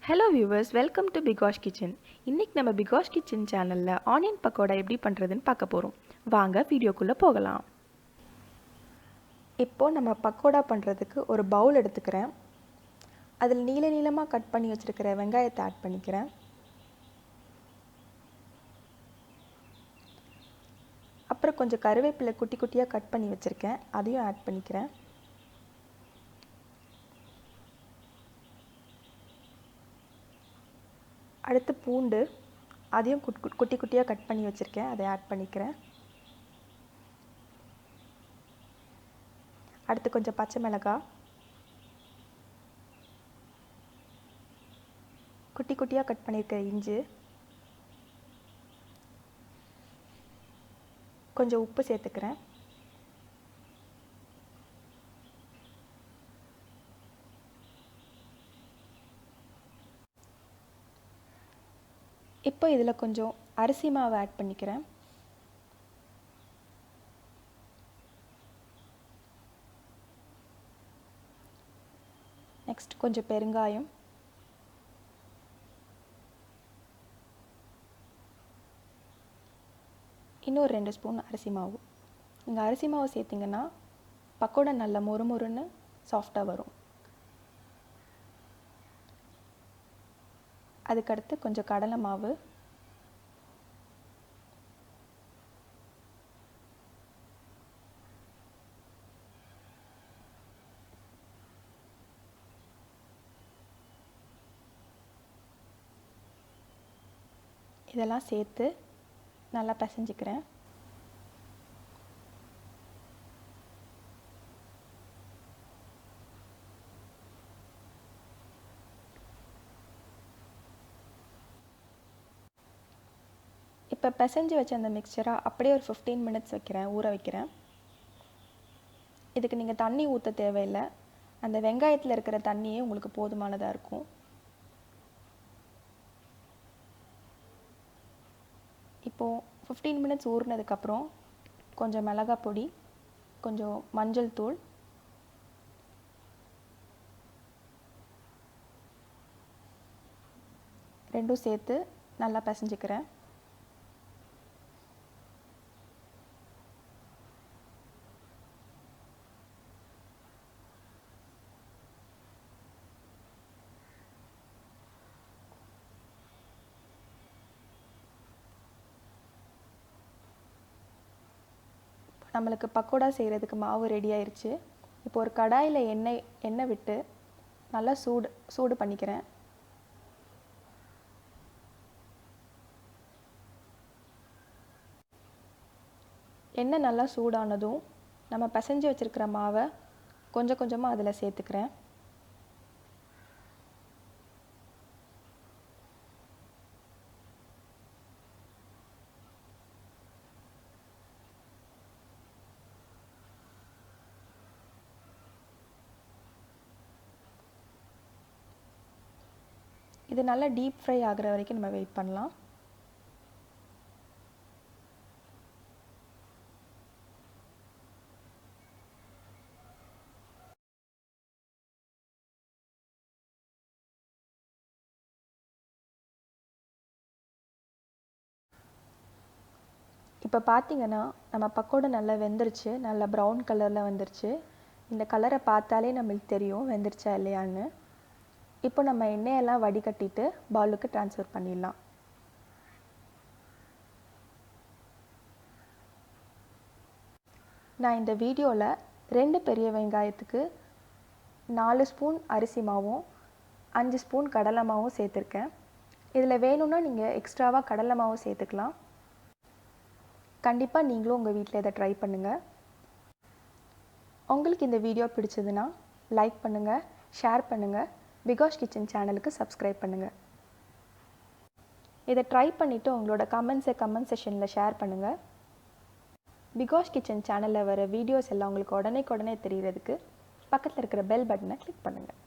Hello viewers, welcome to Bigosh Kitchen. இன்னைக்கு நம்ம Bigosh Kitchen சேனல்ல ஆனியன் பக்கோடா எப்படி பண்றதுன்னு பார்க்க போறோம். வாங்க வீடியோக்குள்ள போகலாம். இப்போ நம்ம பக்கோடா பண்றதுக்கு ஒரு பவுல் எடுத்துக்கிறேன். அதில் நீளமா கட் பண்ணி வச்சிருக்கிற வெங்காயத்தை ஆட் பண்ணிக்கிறேன். அப்புறம் கொஞ்சம் கறிவேப்பிலை குட்டி குட்டியா கட் பண்ணி வச்சிருக்கேன். அதையும் ஆட் பண்ணிக்கிறேன். அடுத்து பூண்டு, அதையும் குட்டி குட்டியாக கட் பண்ணி வச்சுருக்கேன், அதை ஆட் பண்ணிக்கிறேன். அடுத்து கொஞ்சம் பச்சை மிளகாய், குட்டி குட்டியாக கட் பண்ணியிருக்க இஞ்சி, கொஞ்சம் உப்பு சேர்த்துக்கிறேன். இப்போ இதில் கொஞ்சம் அரிசி மாவு ஆட் பண்ணிக்கிறேன். நெக்ஸ்ட் கொஞ்சம் பெருங்காயம், இன்னொரு 2 ஸ்பூன் அரிசி மாவு. நீங்கள் அரிசி மாவு சேர்த்திங்கன்னா பக்கோடா நல்லா மொறுமொறுன்னு சாஃப்டாக வரும். அதுக்கடுத்து கொஞ்சம் கடலை மாவு, இதெல்லாம் சேர்த்து நல்லா பிசைஞ்சிக்கிறேன். இப்போ பிசைஞ்சு வச்ச அந்த மிக்சரை அப்படியே ஒரு 15 மினிட்ஸ் ஊற வைக்கிறேன். இதுக்கு நீங்கள் தண்ணி ஊற்ற தேவையில்லை, அந்த வெங்காயத்தில் இருக்கிற தண்ணியே உங்களுக்கு போதுமானதாக இருக்கும். இப்போது 15 மினிட்ஸ் ஊறினதுக்கப்புறம் கொஞ்சம் மிளகாய் பொடி, கொஞ்சம் மஞ்சள் தூள், ரெண்டும் சேர்த்து நல்லா பிசைஞ்சிக்கிறேன். நம்மளுக்கு பக்கோடா செய்கிறதுக்கு மாவு ரெடி ஆயிடுச்சு. இப்போ ஒரு கடாயில் எண்ணெய் விட்டு நல்லா சூடு பண்ணிக்கிறேன். எண்ணெய் நல்லா சூடானதும் நம்ம பிசைஞ்சு வச்சுருக்கிற மாவை கொஞ்சம் கொஞ்சமாக அதில் சேர்த்துக்கிறேன். இது நல்லா டீப் ஃப்ரை ஆகிற வரைக்கும் நம்ம வெயிட் பண்ணலாம். இப்போ பார்த்தீங்கன்னா நம்ம பக்கோடா நல்லா வெந்துருச்சு, நல்லா ப்ரௌன் கலரில் வந்துருச்சு. இந்த கலரை பார்த்தாலே நம்மளுக்கு தெரியும் வெந்துருச்சா இல்லையான்னு. இப்போ நம்ம எண்ணெயெல்லாம் வடிகட்டிட்டு பவுலுக்கு ட்ரான்ஸ்ஃபர் பண்ணிடலாம். நான் இந்த வீடியோவில் 2 பெரிய வெங்காயத்துக்கு 4 ஸ்பூன் அரிசி மாவும் 5 ஸ்பூன் கடலை மாவும் சேர்த்துருக்கேன். இதில் வேணும்னா நீங்கள் எக்ஸ்ட்ராவாக கடலை மாவும் சேர்த்துக்கலாம். கண்டிப்பாக நீங்களும் உங்கள் வீட்டில் இதை ட்ரை பண்ணுங்கள். உங்களுக்கு இந்த வீடியோ பிடிச்சதுன்னா லைக் பண்ணுங்கள், ஷேர் பண்ணுங்கள், பிகாஷ் கிச்சன் சேனலுக்கு சப்ஸ்கிரைப் பண்ணுங்கள். இதை ட்ரை பண்ணிவிட்டு உங்களோட கமெண்ட் செஷனில் ஷேர் பண்ணுங்கள். பிகாஷ் கிச்சன் சேனலில் வர வீடியோஸ் எல்லாம் உங்களுக்கு உடனே தெரிகிறதுக்கு பக்கத்தில் இருக்கிற பெல் பட்டனை கிளிக் பண்ணுங்கள்.